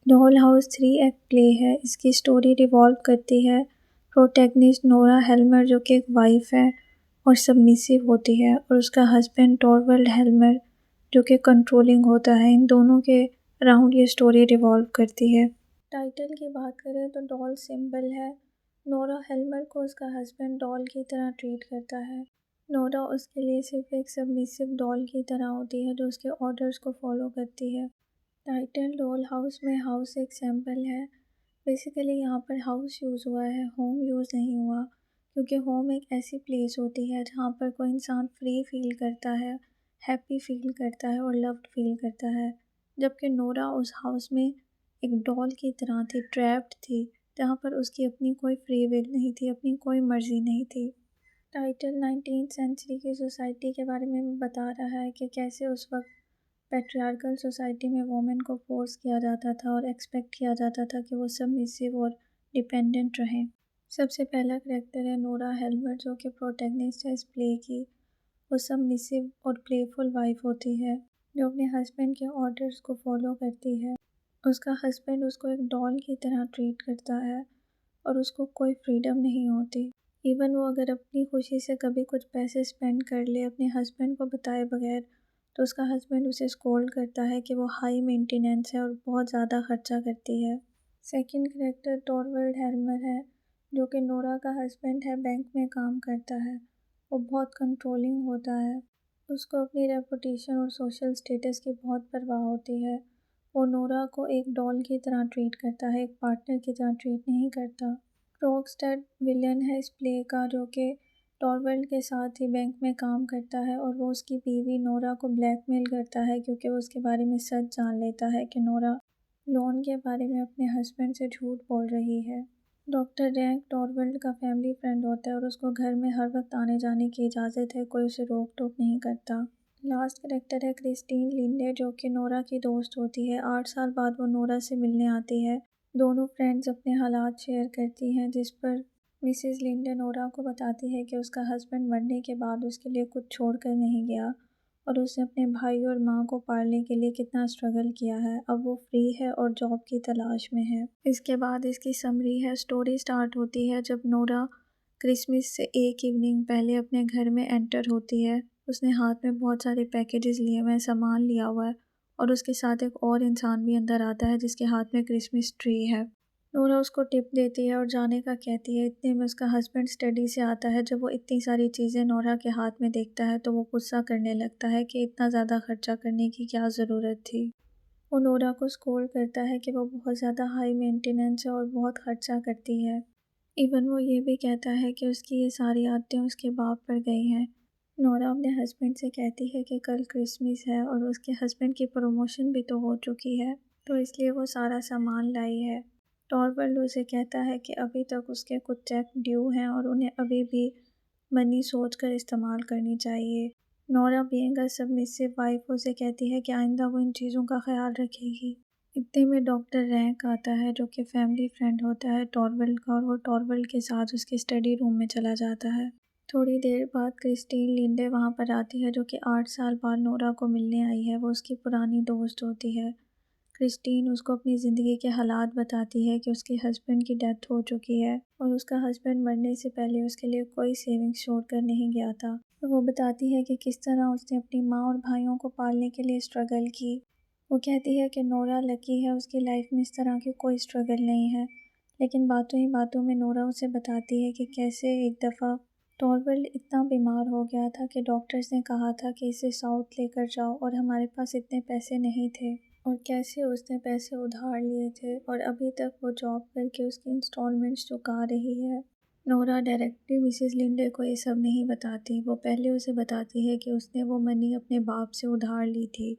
Doll house 3 act play है। इसकी story revolve करती है प्रोटैगनिस्ट नोरा हेल्मर जो कि एक वाइफ है और सबमिसिव होती है, और उसका हस्बैंड टॉरवल्ड हेल्मर जो कि कंट्रोलिंग होता है। इन दोनों के अराउंड ये स्टोरी रिवॉल्व करती है। टाइटल की बात करें तो डॉल सिंबल है। नोरा हेल्मर को उसका हस्बैंड डॉल की तरह ट्रीट करता है। नोरा उसके लिए सिर्फ एक सबमिसिव डॉल की तरह होती है जो उसके ऑर्डर्स को फॉलो करती है। टाइटल डॉल हाउस में हाउस एक सैम्पल है। बेसिकली यहाँ पर हाउस यूज़ हुआ है, होम यूज़ नहीं हुआ, क्योंकि होम एक ऐसी प्लेस होती है जहाँ पर कोई इंसान फ्री फील करता है, हैप्पी फील करता है और लव्ड फील करता है। जबकि नोरा उस हाउस में एक डॉल की तरह थी, ट्रैप्ड थी, जहाँ पर उसकी अपनी कोई फ्री विल नहीं थी, अपनी कोई मर्ज़ी नहीं थी। टाइटल 19th सेंचुरी की सोसाइटी के बारे में बता रहा है कि कैसे उस वक्त पैट्रियार्कल सोसाइटी में वोमेन को फोर्स किया जाता था और एक्सपेक्ट किया जाता था कि वो सबमिसिव और डिपेंडेंट रहें। सबसे पहला करैक्टर है नोरा हेल्मर जो कि प्रोटैगनिस्ट है इस प्ले की। वो सबमिसिव और प्लेफुल वाइफ होती है जो अपने हस्बैंड के ऑर्डर्स को फॉलो करती है। उसका हस्बैंड उसको एक डॉल की तरह ट्रीट करता है और उसको कोई फ्रीडम नहीं होती। इवन वो अगर अपनी खुशी से कभी कुछ पैसे स्पेंड कर ले अपने हस्बैंड को बताए बगैर, तो उसका हस्बैंड उसे स्कोल्ड करता है कि वो हाई मेंटेनेंस है और बहुत ज़्यादा खर्चा करती है। सेकंड करैक्टर टॉरवल्ड हेल्मर है जो कि नोरा का हस्बैंड है, बैंक में काम करता है। वो बहुत कंट्रोलिंग होता है, उसको अपनी रेपुटेशन और सोशल स्टेटस की बहुत परवाह होती है। वो नोरा को एक डॉल की तरह ट्रीट करता है, एक पार्टनर की तरह ट्रीट नहीं करता। रॉकस्टार विलन है इस प्ले का जो कि टॉरवल्ड के साथ ही बैंक में काम करता है, और वो उसकी बीवी नोरा को ब्लैकमेल करता है क्योंकि वो उसके बारे में सच जान लेता है कि नोरा लोन के बारे में अपने हस्बैंड से झूठ बोल रही है। डॉक्टर रैंक टॉरवल्ड का फैमिली फ्रेंड होता है और उसको घर में हर वक्त आने जाने की इजाज़त है, कोई उसे रोक टोक नहीं करता। लास्ट करेक्टर है क्रिस्टीन लिंडे जो कि नोरा की दोस्त होती है। 8 साल बाद वो नोरा से मिलने आती है। दोनों फ्रेंड्स अपने हालात शेयर करती हैं, जिस पर मिसेस लिंडे नोरा को बताती है कि उसका हस्बैंड मरने के बाद उसके लिए कुछ छोड़कर नहीं गया और उसने अपने भाई और माँ को पालने के लिए कितना स्ट्रगल किया है। अब वो फ्री है और जॉब की तलाश में है। इसके बाद इसकी समरी है। स्टोरी स्टार्ट होती है जब नोरा क्रिसमस से एक इवनिंग पहले अपने घर में एंटर होती है। उसने हाथ में बहुत सारे पैकेजेस लिए हुए हैं, सामान लिया हुआ है, और उसके साथ एक और इंसान भी अंदर आता है जिसके हाथ में क्रिसमस ट्री है। नोरा उसको टिप देती है और जाने का कहती है। इतने में उसका हस्बैंड स्टडी से आता है। जब वो इतनी सारी चीज़ें नोरा के हाथ में देखता है तो वो गुस्सा करने लगता है कि इतना ज़्यादा खर्चा करने की क्या ज़रूरत थी। वो नोरा को स्कोल्ड करता है कि वो बहुत ज़्यादा हाई मेंटेनेंस है और बहुत खर्चा करती है। इवन वो ये भी कहता है कि उसकी ये सारी आदतें उसके बाप पर गई हैं। नोरा अपने हस्बैंड से कहती है कि कल क्रिसमस है और उसके हस्बैंड की प्रमोशन भी तो हो चुकी है, तो इसलिए वो सारा सामान लाई है। टॉरवल्ड उसे कहता है कि अभी तक उसके कुछ चेक ड्यू हैं और उन्हें अभी भी मनी सोचकर इस्तेमाल करनी चाहिए। Nora being a submissive wife उसे कहती है कि आइंदा वो इन चीज़ों का ख्याल रखेगी। इतने में डॉक्टर रैंक आता है जो कि फैमिली फ्रेंड होता है टॉरवल्ड का, और वो टॉरवल्ड के साथ उसके स्टडी रूम में चला जाता है। थोड़ी देर बाद क्रिस्टीन लिंडे वहाँ पर आती है जो कि 8 साल बाद नोरा को मिलने आई है। वो उसकी पुरानी दोस्त होती है। क्रिस्टीन उसको अपनी ज़िंदगी के हालात बताती है कि उसके हस्बैंड की डेथ हो चुकी है और उसका हस्बैंड मरने से पहले उसके लिए कोई सेविंग्स छोड़कर नहीं गया था। तो वो बताती है कि किस तरह उसने अपनी माँ और भाइयों को पालने के लिए स्ट्रगल की। वो कहती है कि नोरा लकी है, उसकी लाइफ में इस तरह की कोई स्ट्रगल नहीं है। लेकिन बातों ही बातों में नोरा उसे बताती है कि कैसे एक दफ़ा टॉरवल्ड इतना बीमार हो गया था कि डॉक्टर्स ने कहा था कि इसे साउथ लेकर जाओ, और हमारे पास इतने पैसे नहीं थे, और कैसे उसने पैसे उधार लिए थे और अभी तक वो जॉब करके उसकी इंस्टॉलमेंट्स चुका रही है। नोरा डायरेक्टली मिसेस लिंडे को ये सब नहीं बताती। वो पहले उसे बताती है कि उसने वो मनी अपने बाप से उधार ली थी।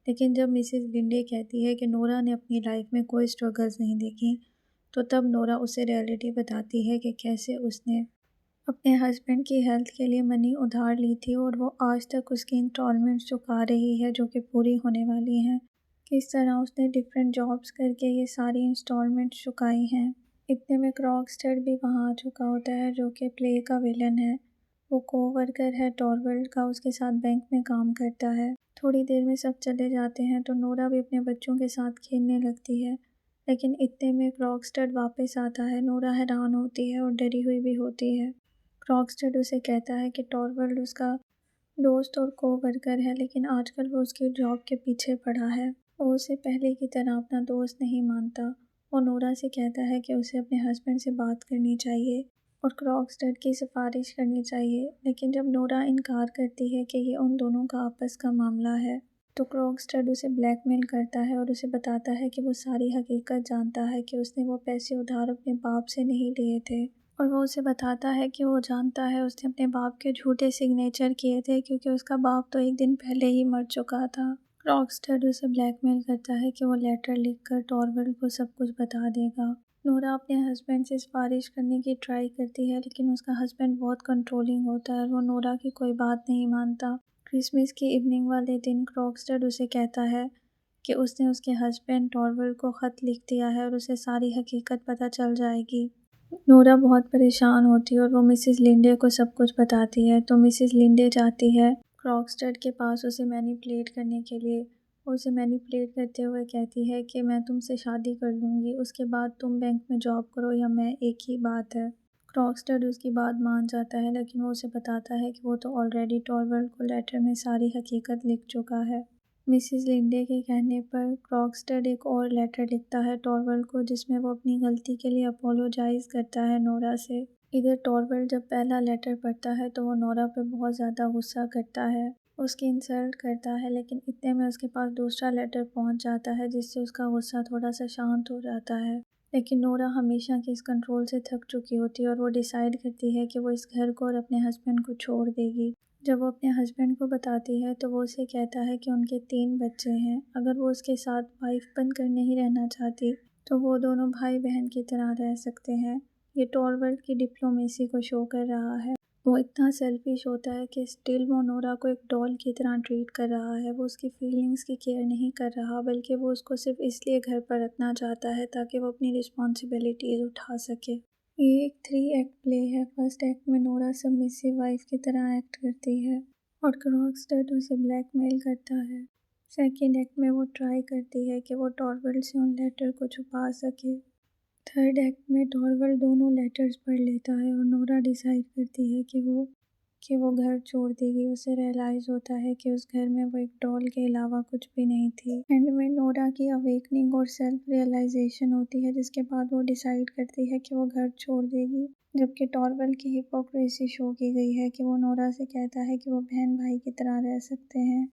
लेकिन जब मिसेस लिंडे कहती है कि नोरा ने अपनी लाइफ में कोई स्ट्रगल्स नहीं देखी, तो तब नोरा उसे रियलिटी बताती है कि कैसे उसने अपने हस्बैंड की हेल्थ के लिए मनी उधार ली थी और वो आज तक उसकी इंस्टॉलमेंट्स चुका रही है जो कि पूरी होने वाली हैं। किस तरह उसने डिफरेंट जॉब्स करके ये सारी इंस्टॉलमेंट्स चुकाई हैं। इतने में क्रॉकस्टेड भी वहाँ आ चुका होता है जो कि प्ले का विलन है। वो कोवर्कर है टॉरवल्ड का, उसके साथ बैंक में काम करता है। थोड़ी देर में सब चले जाते हैं तो नोरा भी अपने बच्चों के साथ खेलने लगती है। लेकिन इतने में क्रॉक्सटेड वापस आता है। नोरा हैरान होती है और डरी हुई भी होती है। क्रॉक्सटेड उसे कहता है कि टॉरवल्ड उसका दोस्त और को-वर्कर है, लेकिन आजकल वो उसकी जॉब के पीछे पड़ा है। वो उसे पहले की तरह अपना दोस्त नहीं मानता। वो नोरा से कहता है कि उसे अपने हस्बैंड से बात करनी चाहिए और क्रॉक्सटेड की सिफारिश करनी चाहिए, लेकिन जब नोरा इनकार करती है कि ये उन दोनों का आपस का मामला है, तो क्रॉक्सटेड उसे ब्लैकमेल करता है और उसे बताता है कि वो सारी हकीकत जानता है कि उसने वो पैसे उधार अपने बाप से नहीं लिए थे। और वो उसे बताता है कि वो जानता है उसने अपने बाप के झूठे सिग्नेचर किए थे, क्योंकि उसका बाप तो एक दिन पहले ही मर चुका था। क्रॉक्सटेड उसे ब्लैकमेल करता है कि वो लेटर लिखकर टॉरवल्ड को सब कुछ बता देगा। नोरा अपने हस्बैंड से सिफारिश करने की ट्राई करती है, लेकिन उसका हस्बैंड बहुत कंट्रोलिंग होता है और वो नोरा की कोई बात नहीं मानता। क्रिसमस की इवनिंग वाले दिन क्रॉक्सटेड उसे कहता है कि उसने उसके हस्बैंड टॉरवल्ड को ख़त लिख दिया है और उसे सारी हकीकत पता चल जाएगी। नोरा बहुत परेशान होती है और वो मिसेस लिंडे को सब कुछ बताती है, तो मिसेस लिंडे जाती है क्रॉक्सटेड के पास उसे मैनिपुलेट करने के लिए। उसे मैनिपुलेट करते हुए कहती है कि मैं तुमसे शादी कर लूँगी, उसके बाद तुम बैंक में जॉब करो या मैं, एक ही बात है। क्रॉक्सटेड उसकी बात मान जाता है, लेकिन वो उसे बताता है कि वो तो ऑलरेडी टॉरवल्ड को लेटर में सारी हकीकत लिख चुका है। मिसेस लिंडे के कहने पर क्रॉक्सटेड एक और लेटर लिखता है टॉरवल्ड को, जिसमें वो अपनी गलती के लिए अपोलोजाइज़ करता है नोरा से। इधर टॉरवल्ड जब पहला लेटर पढ़ता है तो वो नोरा पे बहुत ज़्यादा गुस्सा करता है, उसकी इंसल्ट करता है, लेकिन इतने में उसके पास दूसरा लेटर पहुंच जाता है, जिससे उसका गुस्सा थोड़ा सा शांत हो जाता है। लेकिन नोरा हमेशा के इस कंट्रोल से थक चुकी होती है और वो डिसाइड करती है कि वो इस घर को और अपने हस्बैंड को छोड़ देगी। जब वो अपने हस्बैंड को बताती है तो वो उसे कहता है कि उनके 3 बच्चे हैं, अगर वो उसके साथ वाइफ बनकर नहीं रहना चाहती तो वो दोनों भाई बहन की तरह रह सकते हैं। ये टॉरवल्ड की डिप्लोमेसी को शो कर रहा है। वो इतना सेल्फिश होता है कि स्टिल वो नोरा को एक डॉल की तरह ट्रीट कर रहा है। वो उसकी फीलिंग्स की केयर नहीं कर रहा, बल्कि वो उसको सिर्फ इसलिए घर पर रखना चाहता है ताकि वो अपनी रिस्पॉन्सिबिलिटीज़ उठा सके। ये एक 3 एक्ट प्ले है। फर्स्ट एक्ट में नोरा सबमिसिव वाइफ की तरह एक्ट करती है और क्रॉक्सटेड उसे ब्लैकमेल करता है। सेकेंड एक्ट में वो ट्राई करती है कि वो टॉरवल्ड से उन लेटर को छुपा सके। थर्ड एक्ट में टॉरवल्ड दोनों लेटर्स पढ़ लेता है और नोरा डिसाइड करती है कि वो घर छोड़ देगी। उसे रियलाइज़ होता है कि उस घर में वो एक डॉल के अलावा कुछ भी नहीं थी। एंड में नोरा की अवेकनिंग और सेल्फ रियलाइजेशन होती है, जिसके बाद वो डिसाइड करती है कि वो घर छोड़ देगी। जबकि टॉरवल्ड की हिपोक्रेसी शो की गई है कि वो नोरा से कहता है कि वो बहन भाई की तरह रह सकते हैं।